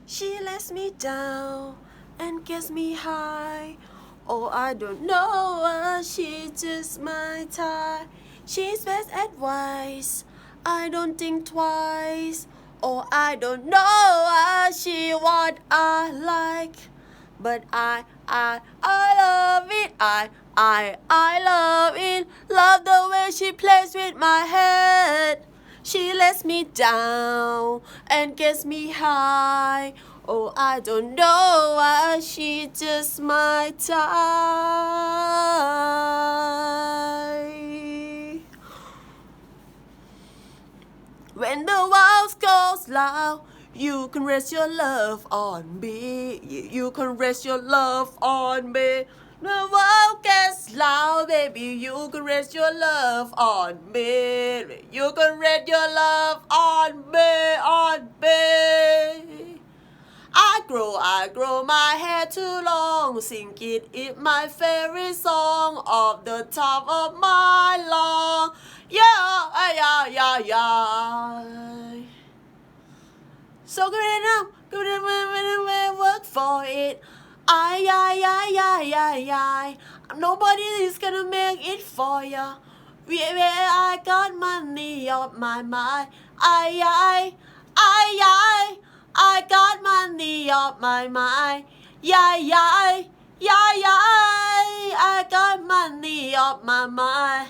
She lets me down and gets me high. Oh, I don't know why she's just my type. She's best advice. I don't think twice. Oh, I don't know why she what I like. But I love it. I love it. Love the way she plays with my head. She lets me down and gets me high. Oh, I don't know why she just my type. When the walls goes loud, you can rest your love on me. You can rest your love on me. The world gets loud, baby. You can rest your love on me. You can rest your love on me. I grow my hair too long. Sing it is my favorite song off the top of my lung. Yeah. So good enough, work for it. Nobody is gonna make it for ya. Where I got money off my mind. I got money off my mind. I got money off my mind.